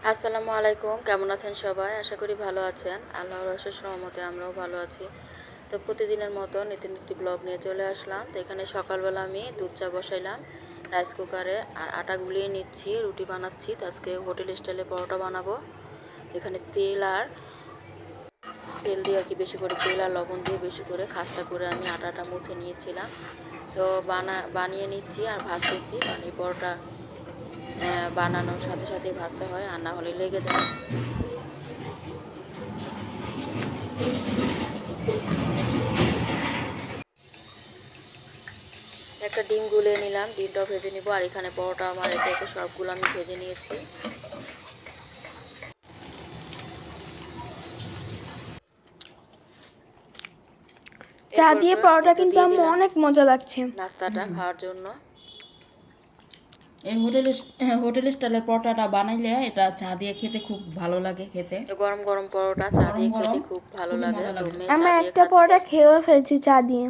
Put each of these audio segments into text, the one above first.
আসসালামু আলাইকুম, কেমন আছেন সবাই? আশা করি ভালো আছেন। আল্লাহর অশেষ রহমতে আমরাও ভালো আছি। তো প্রতিদিনের মতো নতুন একটি ব্লগ নিয়ে চলে আসলাম। তো এখানে সকালবেলা আমি দুধ চা বসাইলাম রাইস কুকারে, আর আটা গুলিয়ে নিচ্ছি, রুটি বানাচ্ছি। তো আজকে হোটেল স্টাইলে পরোটা বানাবো। এখানে তেল দিয়ে আর কি বেশি করে তেল আর লবণ দিয়ে বেশি করে খাস্তা করে আমি আটাটা মুথে নিয়েছিলাম। তো বানিয়ে নিচ্ছি আর ভাজতেছি, কারণ এই পরোটা বানানোর সাথে সাথে ভাজতে হয়, আর না হলে লেগে যায়। একটা ডিম গুলিয়ে নিলাম, ডিমটাও ভেজে নিব। আর এখানে পরোটা আমার একে একে সবগুলো আমি ভেজে নিয়েছি। চা এরপর দিয়ে এই পরোটা তো কিন্তু দিয়ে আমার দিলাম অনেক মজা লাগছে। নাস্তাটা খাওয়ার জন্য। এই হোটেল স্টাইলের পরোটাটা বানাইলে এটা চা দিয়ে খেতে খুব ভালো লাগে খেতে। গরম গরম পরোটা চা গরম দিয়ে খেতে গরম খুব ভালো খুবই লাগে। মজা তো লাগে। মেয়ে চা আমরা দিয়ে একটা খাচ্ছে। পরোটা খেয়েও ফেলছি চা দিয়ে।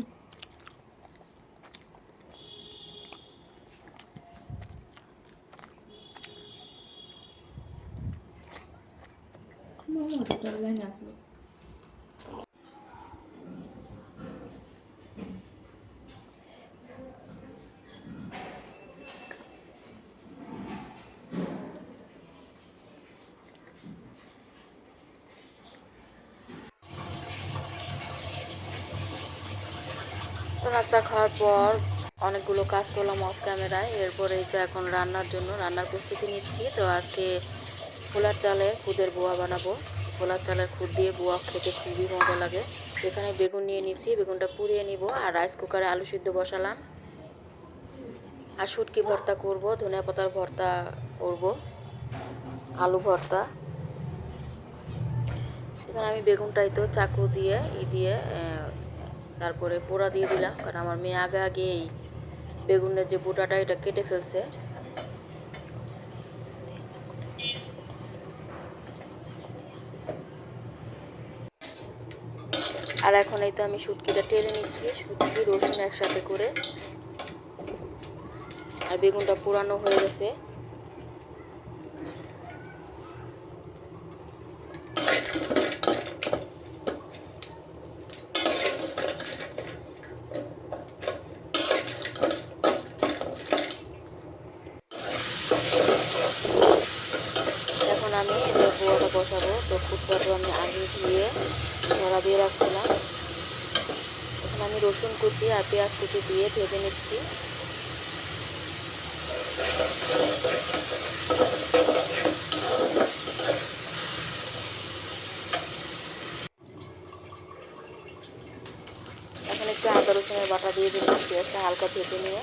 তো নাস্তা খাওয়ার পর অনেকগুলো কাজ করলাম অফ ক্যামেরায়। এরপরে তো এখন রান্নার প্রস্তুতি নিচ্ছি। তো আজকে খোলার চালের খুদের বোয়া বানাবো। খোলার চালের খুদ দিয়ে বোয়া খেতে খুবই মজা লাগে। এখানে বেগুন নিয়ে নিছি, বেগুনটা পুড়িয়ে নিব। আর রাইস কুকারে আলু সিদ্ধ বসালাম। আর শুটকি ভর্তা করব, ধনিয়া পাতার ভর্তা করব, আলু ভর্তা। এখানে আমি বেগুনটাই তো চাকু দিয়ে তারপরে পোড়া দিয়ে দিলাম, কারণ আমার মেয়ে আগে আগে এই বেগুনের যে বোটাটা এটা কেটে ফেলছে। আর এখন এই তো আমি শুটকিটা টেলে নিচ্ছি, শুটকি রসুন একসাথে করে। আর বেগুনটা পোড়ানো হয়ে গেছে। এখন আমি বোয়াটা বসাবো। তো খুদটা তো আমি আগে ধুয়ে ঝরা দিয়ে রাখছিলাম। এখন আমি রসুন কুচি আর পেঁয়াজ কুচি দিয়ে ভেজে নিচ্ছি। এখন একটু আদা রসুনের বাটা দিয়ে দিলাম, পেঁয়াজটা হালকা ভেজে নিয়ে।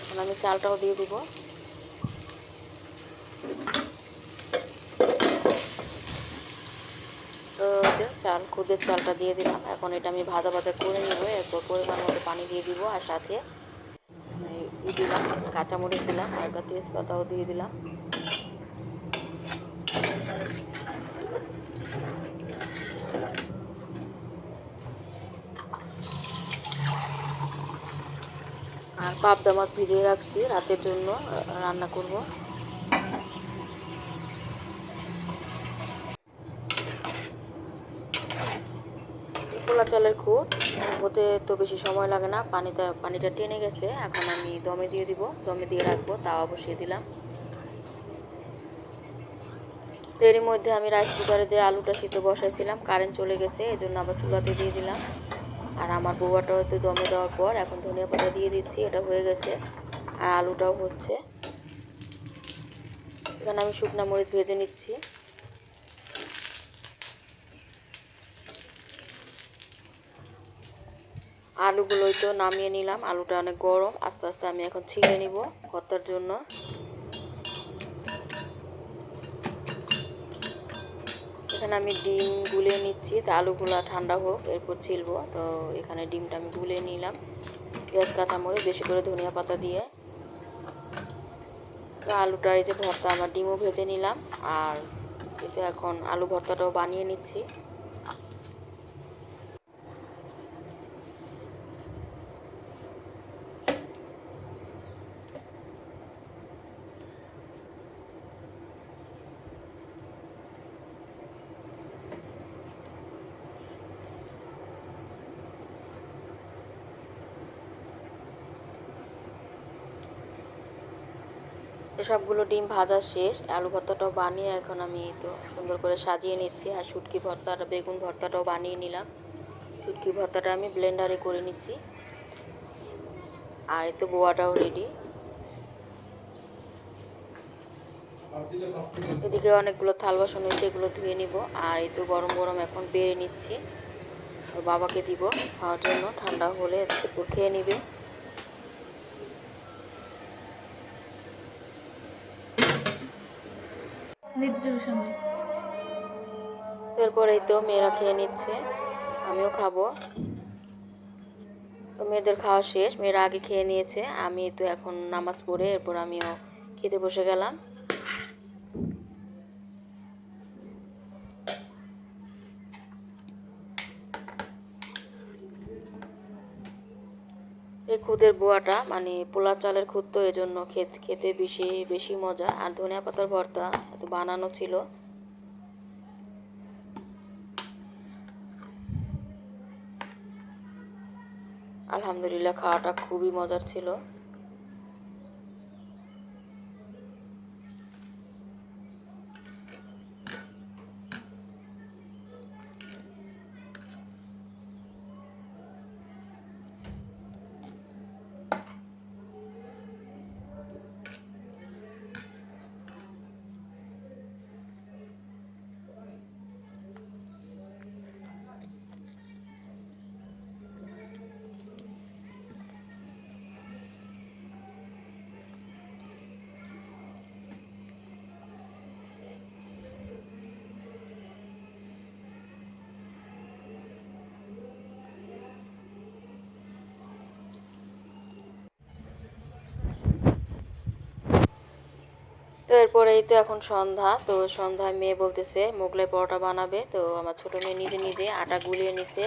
এখন আমি চালটাও দিয়ে দিব। তো যে খুদের চালটা দিয়ে দিলাম। এখন এটা আমি ভাজা ভাজা করে নিব। এরপর পরিমাণ মতো পানি দিয়ে দিব, আর সাথে দিলাম কাঁচামরিচ দিলাম, আর একটা তেজপাতাও দিয়ে দিলাম। আর পাবদা মাছ ভিজিয়ে রাখছি রাতের জন্য, রান্না করব। খোলা চালের খুদ হতে তো বেশি সময় লাগে না, পানিটা টেনে গেছে। এখন আমি দমে দিয়ে দিব, দমে দিয়ে রাখবো। তাওয়া বসিয়ে দিলাম। তো এরই মধ্যে আমি রাইস কুকারে যে আলুটা সিদ্ধ বসাইছিলাম, কারেন্ট চলে গেছে, এজন্য আবার চুলাতে দিয়ে দিলাম। আর আমার বউয়াটা হয়তো দমে দেওয়ার পর এখন ধনিয়া পাতা দিয়ে দিচ্ছি, এটা হয়ে গেছে। আর আলুটাও হচ্ছে। এখানে আমি শুকনা মরিচ ভেজে নিচ্ছি। আলুগুলোই তো নামিয়ে নিলাম। আলুটা অনেক গরম, আস্তে আস্তে আমি এখন ছিলে নিব ভর্তার জন্য। এখানে আমি ডিম গুলিয়ে নিচ্ছি। তো আলুগুলা ঠান্ডা হোক, এরপর ছিলবো। তো এখানে ডিমটা আমি গুলিয়ে নিলাম, পেঁয়াজ কাঁচামরিচ বেশি করে ধনিয়া পাতা দিয়ে। তো আলুটার এই যে ভর্তা, আমার ডিমও ভেজে নিলাম। আর এতে এখন আলু ভর্তাটাও বানিয়ে নিচ্ছি। সবগুলো ডিম ভাজা শেষ, আলু ভর্তাটাও বানিয়ে এখন আমি তো সুন্দর করে সাজিয়ে নিচ্ছি। আর শুটকি ভর্তা আর বেগুন ভর্তাটাও বানিয়ে নিলাম। শুটকি ভর্তাটা আমি ব্লেন্ডারে করে নিচ্ছি। আর এই তো বোয়াটাও রেডি। এদিকে অনেকগুলো থাল বাসন হয়েছে, এগুলো ধুয়ে নিব। আর এই তো গরম গরম এখন বেড়ে নিচ্ছি, ওর বাবাকে দিব খাওয়ার জন্য, ঠান্ডা হলে ও খেয়ে নিবে। সামনে এরপরেই তো মেয়েরা খেয়ে নিচ্ছে, আমিও খাবো। তো মেয়েদের খাওয়া শেষ, মেয়েরা আগে খেয়ে নিয়েছে, আমি তো এখন নামাজ পড়ে এরপর আমিও খেতে বসে গেলাম। এই খুদের বোয়াটা মানে পোলা চালের খুদ, তো এজন্য খেতে বেশি বেশি মজা। আর ধনিয়া পাতার ভর্তা এত বানানো ছিল। আলহামদুলিল্লাহ, খাওয়াটা খুবই মজার ছিল। তো এরপরেই তো এখন সন্ধ্যা, তো সন্ধ্যায় মেয়ে বলতেছে মোগলাই পরোটা বানাবে। তো আমার ছোটো মেয়ে নিজে নিজে আটা গুলিয়ে নিছে,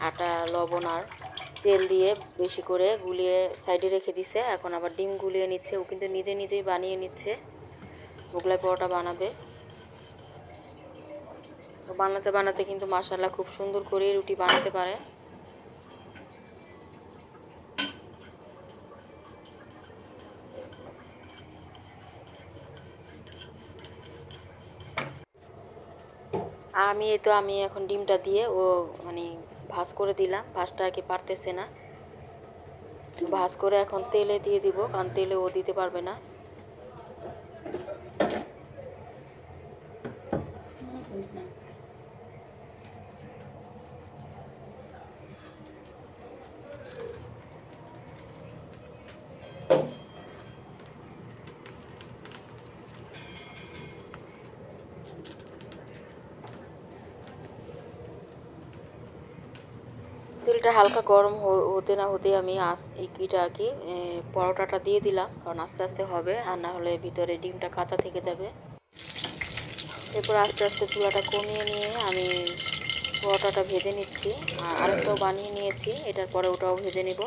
আটা লবণ আর তেল দিয়ে বেশি করে গুলিয়ে সাইডে রেখে দিছে। এখন আবার ডিম গুলিয়ে নিচ্ছে, ও কিন্তু নিজে নিজেই বানিয়ে নিচ্ছে, মোগলাই পরোটা বানাবে। তো বানাতে বানাতে কিন্তু মাশাআল্লাহ খুব সুন্দর করে রুটি বানাতে পারে। আর আমি এখন ডিমটা দিয়ে ও মানে ভাজ করে দিলাম, ভাজটা আর কি পারতেছে না, ভাজ করে এখন তেলে দিয়ে দিব, কারণ তেলে ও দিতে পারবে না। তেলটা হালকা গরম হতে না হতে আমি এই কিটা আর কি পরোটাটা দিয়ে দিলাম, কারণ আস্তে আস্তে হবে, আর না হলে ভিতরে ডিমটা কাঁচা থেকে যাবে। এরপর আস্তে আস্তে চুলাটা কমিয়ে নিয়ে আমি পরোটাটা ভেজে নিচ্ছি। আর আরেকটাও বানিয়ে নিয়েছি, এটার পরে ওটাও ভেজে নিব।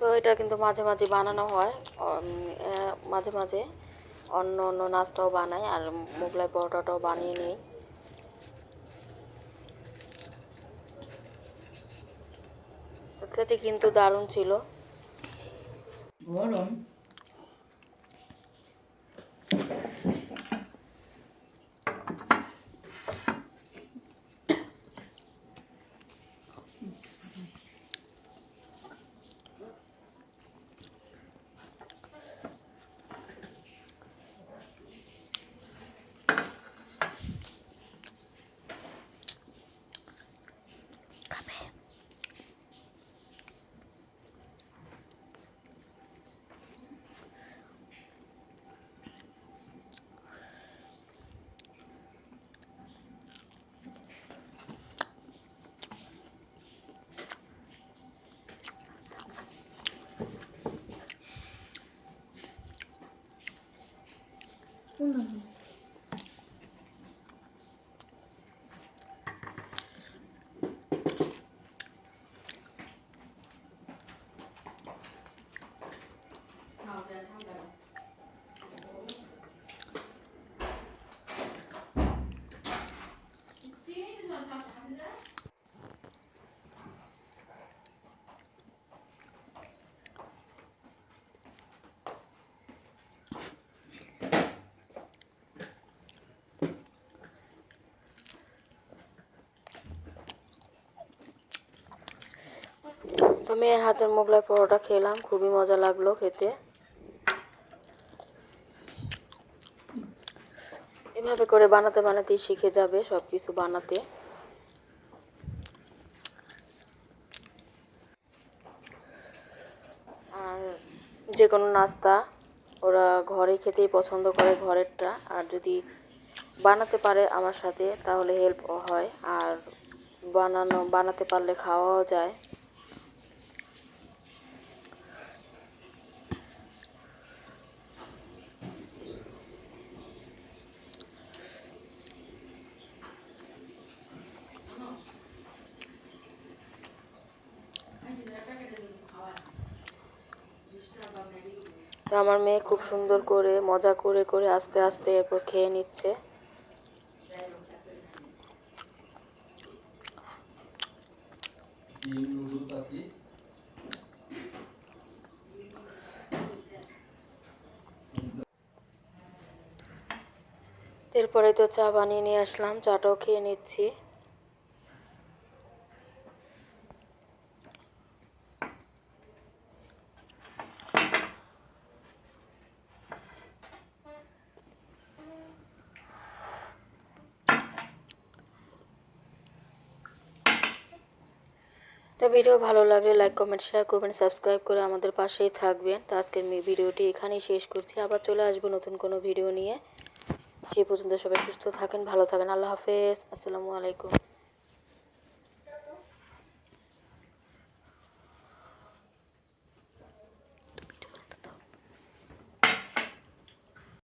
তো এটা কিন্তু মাঝে মাঝে বানানো হয়, মাঝে মাঝে অন্য অন্য নাস্তাও বানাই, আর মোগলাই পরোটাটাও বানিয়ে নিই। তো খেতে কিন্তু দারুণ ছিল। গরম। তো মেয়ের হাতের মোগলাই পরোটা খেলাম, খুবই মজা লাগলো খেতে। এভাবে করে বানাতে বানাতেই শিখে যাবে সব কিছু বানাতে। আর যে কোনো নাস্তা ওরা ঘরে খেতেই পছন্দ করে, ঘরেরটা। আর যদি বানাতে পারে আমার সাথে তাহলে হেল্প হয়, আর বানাতে পারলে খাওয়াও যায়। তো আমার মেয়ে খুব সুন্দর করে মজা করে করে আস্তে আস্তে এরপর খেয়ে নিচ্ছে। এরপরে তো চা বানিয়ে নিয়ে আসলাম, চাটাও খেয়ে নিচ্ছি। তো ভিডিও ভালো লাগলে লাইক কমেন্ট শেয়ার করবেন, সাবস্ক্রাইব করে আমাদের পাশেই থাকবেন। তো আজকের ভিডিওটি এখানেই শেষ করছি, আবার চলে আসবো নতুন কোনো ভিডিও নিয়ে। সেই পর্যন্ত সবাই সুস্থ থাকেন, ভালো থাকেন। আল্লাহ হাফেজ, আসসালামু আলাইকুম।